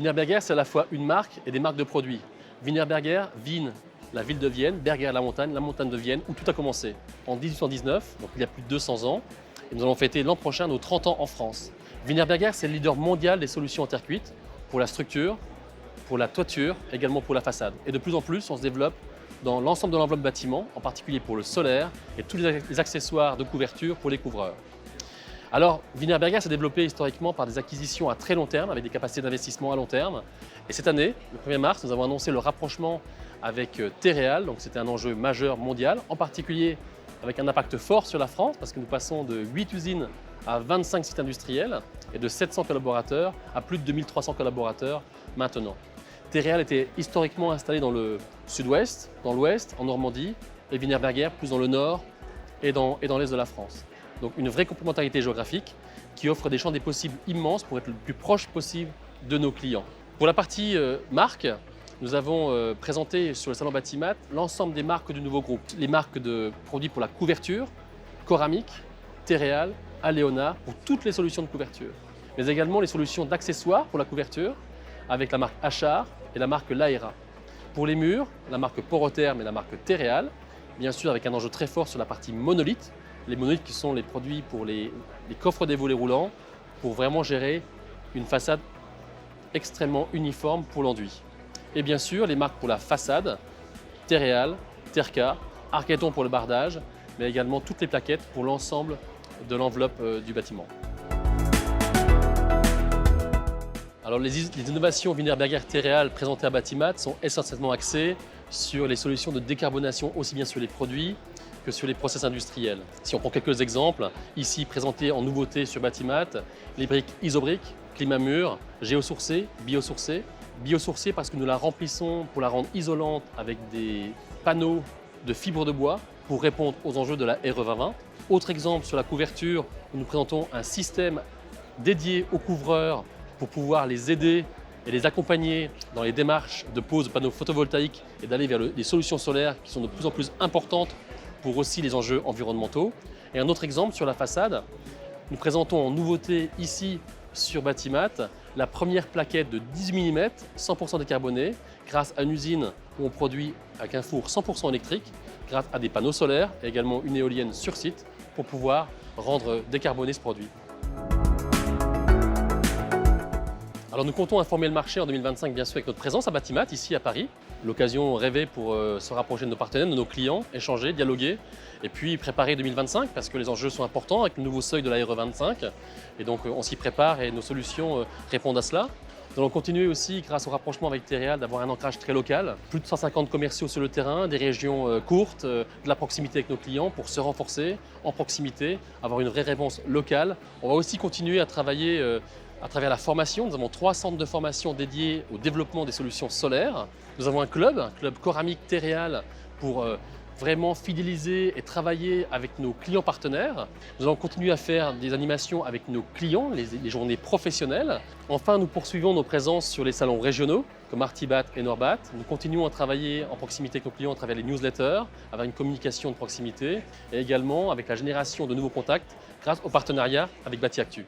Wienerberger, c'est à la fois une marque et des marques de produits. Wienerberger, Wien, la ville de Vienne, Berger, la montagne de Vienne, où tout a commencé. En 1819, donc il y a plus de 200 ans, et nous allons fêter l'an prochain nos 30 ans en France. Wienerberger, c'est le leader mondial des solutions en terre cuite pour la structure, pour la toiture, également pour la façade. Et de plus en plus, on se développe dans l'ensemble de l'enveloppe bâtiment, en particulier pour le solaire et tous les accessoires de couverture pour les couvreurs. Alors, Wienerberger s'est développé historiquement par des acquisitions à très long terme, avec des capacités d'investissement à long terme. Et cette année, le 1er mars, nous avons annoncé le rapprochement avec Terreal, donc c'était un enjeu majeur mondial, en particulier avec un impact fort sur la France, parce que nous passons de 8 usines à 25 sites industriels et de 700 collaborateurs à plus de 2300 collaborateurs maintenant. Terreal était historiquement installé dans le sud-ouest, dans l'ouest, en Normandie, et Wienerberger plus dans le nord et dans l'est de la France. Donc une vraie complémentarité géographique qui offre des champs des possibles immenses pour être le plus proche possible de nos clients. Pour la partie marque, nous avons présenté sur le salon Batimat l'ensemble des marques du nouveau groupe. Les marques de produits pour la couverture, Coramic, Terreal, Aleona, pour toutes les solutions de couverture. Mais également les solutions d'accessoires pour la couverture, avec la marque Achar et la marque Laera. Pour les murs, la marque Porotherm et la marque Terreal, bien sûr avec un enjeu très fort sur la partie monolithe. Les monolithes qui sont les produits pour les coffres des volets roulants, pour vraiment gérer une façade extrêmement uniforme pour l'enduit. Et bien sûr, les marques pour la façade, Terreal, Terca, Arketon pour le bardage, mais également toutes les plaquettes pour l'ensemble de l'enveloppe du bâtiment. Alors les innovations Wienerberger Terreal présentées à Batimat sont essentiellement axées sur les solutions de décarbonation, aussi bien sur les produits que sur les process industriels. Si on prend quelques exemples, ici présentés en nouveauté sur Batimat, les briques isobriques, climat mur, géosourcées, biosourcées. Biosourcées parce que nous la remplissons pour la rendre isolante avec des panneaux de fibres de bois pour répondre aux enjeux de la RE 2020. Autre exemple sur la couverture, où nous présentons un système dédié aux couvreurs pour pouvoir les aider et les accompagner dans les démarches de pose de panneaux photovoltaïques et d'aller vers les solutions solaires qui sont de plus en plus importantes pour aussi les enjeux environnementaux. Et un autre exemple sur la façade, nous présentons en nouveauté ici sur Batimat la première plaquette de 18 mm, 100% décarbonée, grâce à une usine où on produit avec un four 100% électrique, grâce à des panneaux solaires et également une éolienne sur site pour pouvoir rendre décarboné ce produit. Alors nous comptons informer le marché en 2025 bien sûr avec notre présence à Batimat, ici à Paris. L'occasion rêvée pour se rapprocher de nos partenaires, de nos clients, échanger, dialoguer et puis préparer 2025 parce que les enjeux sont importants avec le nouveau seuil de la RE 25 et donc on s'y prépare et nos solutions répondent à cela. Nous allons continuer aussi, grâce au rapprochement avec Terreal, d'avoir un ancrage très local. Plus de 150 commerciaux sur le terrain, des régions courtes, de la proximité avec nos clients pour se renforcer en proximité, avoir une vraie réponse locale. On va aussi continuer à travailler à travers la formation. Nous avons 3 centres de formation dédiés au développement des solutions solaires. Nous avons un club Coramic Terreal pour vraiment fidéliser et travailler avec nos clients partenaires. Nous allons continuer à faire des animations avec nos clients, les journées professionnelles. Enfin, nous poursuivons nos présences sur les salons régionaux comme Artibat et Norbat. Nous continuons à travailler en proximité avec nos clients à travers les newsletters, avec une communication de proximité et également avec la génération de nouveaux contacts grâce au partenariat avec Batiactu.